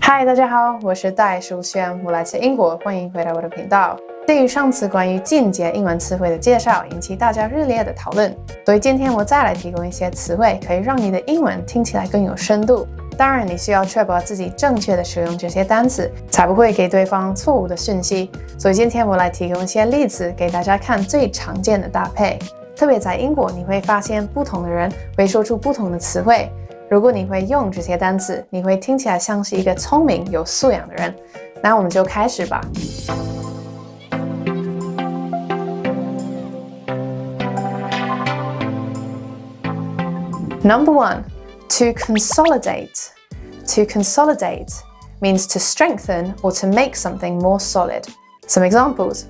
嗨，大家好，我是戴淑萱，我来自英国，欢迎回到我的频道。对于上次关于进阶英文词汇的介绍，引起大家热烈的讨论，所以今天我再来提供一些词汇，可以让你的英文听起来更有深度。当然，你需要确保自己正确的使用这些单词，才不会给对方错误的讯息。所以今天我来提供一些例子给大家看最常见的搭配。特別在英國，你會發現不同的人會說出不同的詞彙。如果你會用這些單詞，你會聽起來像是一個聰明有素養的人。那我們就開始吧。Number 1, to consolidate. To consolidate means to strengthen or to make something more solid. Some examples.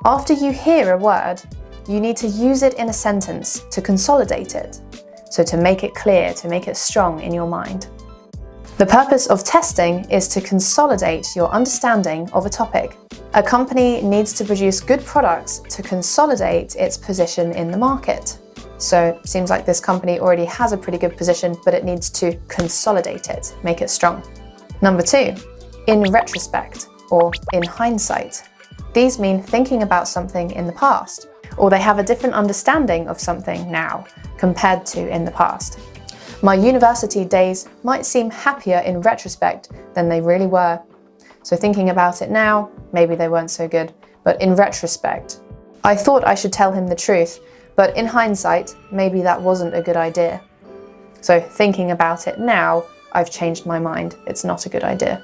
After you hear a word, you need to use it in a sentence to consolidate it. So to make it clear, to make it strong in your mind. The purpose of testing is to consolidate your understanding of a topic. A company needs to produce good products to consolidate its position in the market. So it seems like this company already has a pretty good position, but it needs to consolidate it, make it strong. Number 2, in retrospect or in hindsight. These mean thinking about something in the past, or they have a different understanding of something now compared to in the past. My university days might seem happier in retrospect than they really were. So thinking about it now, maybe they weren't so good, but in retrospect, I thought I should tell him the truth, but in hindsight, maybe that wasn't a good idea. So thinking about it now, I've changed my mind. It's not a good idea.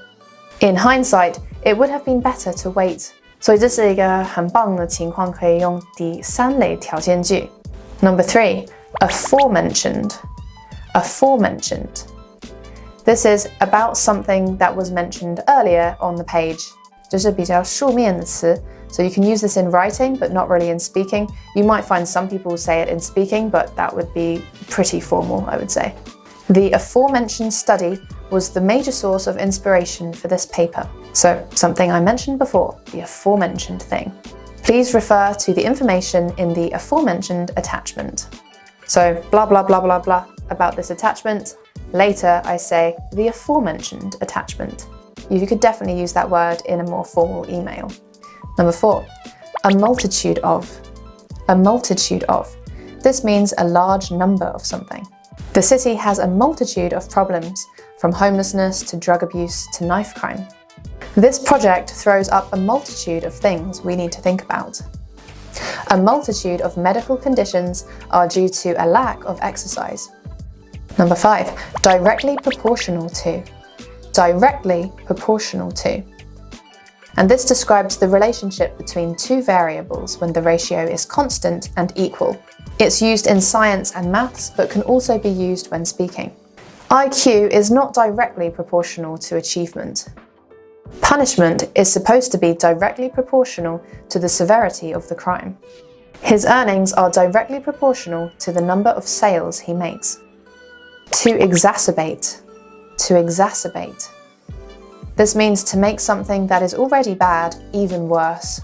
In hindsight, it would have been better to wait. 所以这是一个很棒的情况，可以用第三类条件句。Number 3, aforementioned. Aforementioned. This is about something that was mentioned earlier on the page. 就是比较书面的詞。So you can use this in writing, but not really in speaking. You might find some people say it in speaking, but that would be pretty formal, I would say. The aforementioned study was the major source of inspiration for this paper. So, something I mentioned before, the aforementioned thing. Please refer to the information in the aforementioned attachment. So, blah, blah, blah, blah, blah about this attachment. Later, I say the aforementioned attachment. You could definitely use that word in a more formal email. Number 4, a multitude of. A multitude of. This means a large number of something. The city has a multitude of problems, from homelessness to drug abuse to knife crime. This project throws up a multitude of things we need to think about. A multitude of medical conditions are due to a lack of exercise. Number 5, directly proportional to. Directly proportional to. And this describes the relationship between two variables when the ratio is constant and equal. It's used in science and maths, but can also be used when speaking. IQ is not directly proportional to achievement. Punishment is supposed to be directly proportional to the severity of the crime. His earnings are directly proportional to the number of sales he makes. To exacerbate. To exacerbate. This means to make something that is already bad even worse.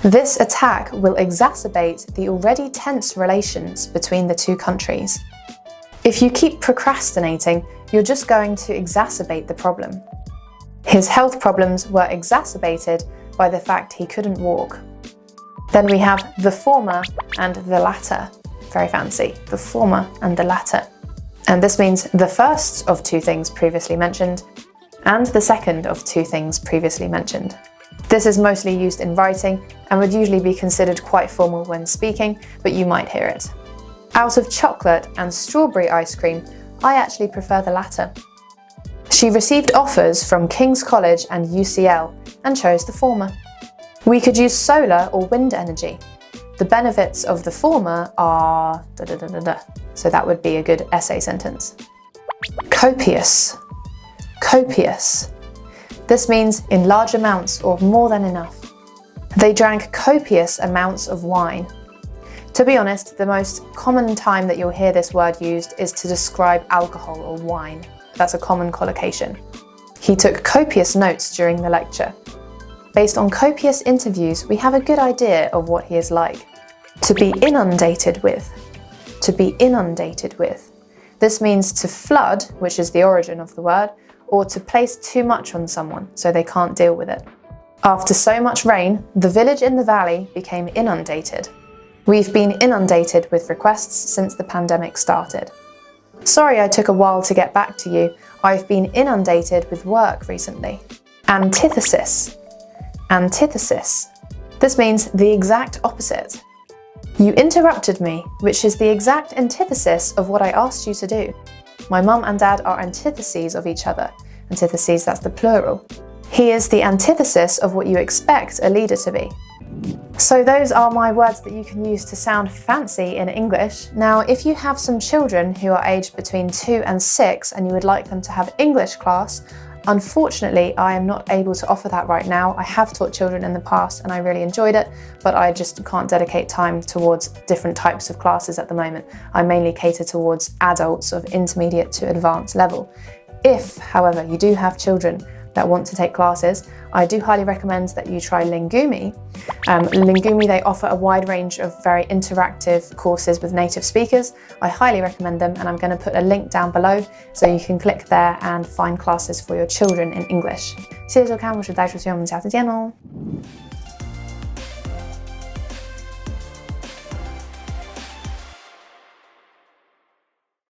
This attack will exacerbate the already tense relations between the two countries. If you keep procrastinating, you're just going to exacerbate the problem. His health problems were exacerbated by the fact he couldn't walk. Then we have the former and the latter. Very fancy, the former and the latter. And this means the first of two things previously mentioned and the second of two things previously mentioned. This is mostly used in writing and would usually be considered quite formal when speaking, but you might hear it. Out of chocolate and strawberry ice cream, I actually prefer the latter. She received offers from King's College and UCL and chose the former. We could use solar or wind energy. The benefits of the former are... So that would be a good essay sentence. Copious. Copious. This means in large amounts or more than enough. They drank copious amounts of wine. To be honest, the most common time that you'll hear this word used is to describe alcohol or wine. That's a common collocation. He took copious notes during the lecture. Based on copious interviews, we have a good idea of what he is like. To be inundated with. To be inundated with. This means to flood, which is the origin of the word, or to place too much on someone so they can't deal with it. After so much rain, the village in the valley became inundated. We've been inundated with requests since the pandemic started. Sorry I took a while to get back to you. I've been inundated with work recently. Antithesis. Antithesis. This means the exact opposite. You interrupted me, which is the exact antithesis of what I asked you to do. My mum and dad are antitheses of each other. Antitheses, that's the plural. He is the antithesis of what you expect a leader to be. So those are my words that you can use to sound fancy in English. Now, if you have some children who are aged between 2 and 6 and you would like them to have English class, unfortunately, I am not able to offer that right now. I have taught children in the past and I really enjoyed it, but I just can't dedicate time towards different types of classes at the moment. I mainly cater towards adults of intermediate to advanced level. If, however, you do have children that want to take classes, I do highly recommend that you try Lingumi. Lingumi, they offer a wide range of very interactive courses with native speakers. I highly recommend them, and I'm going to put a link down below so you can click there and find classes for your children in English. 谢谢收看，我是袋鼠，我们下次见哦。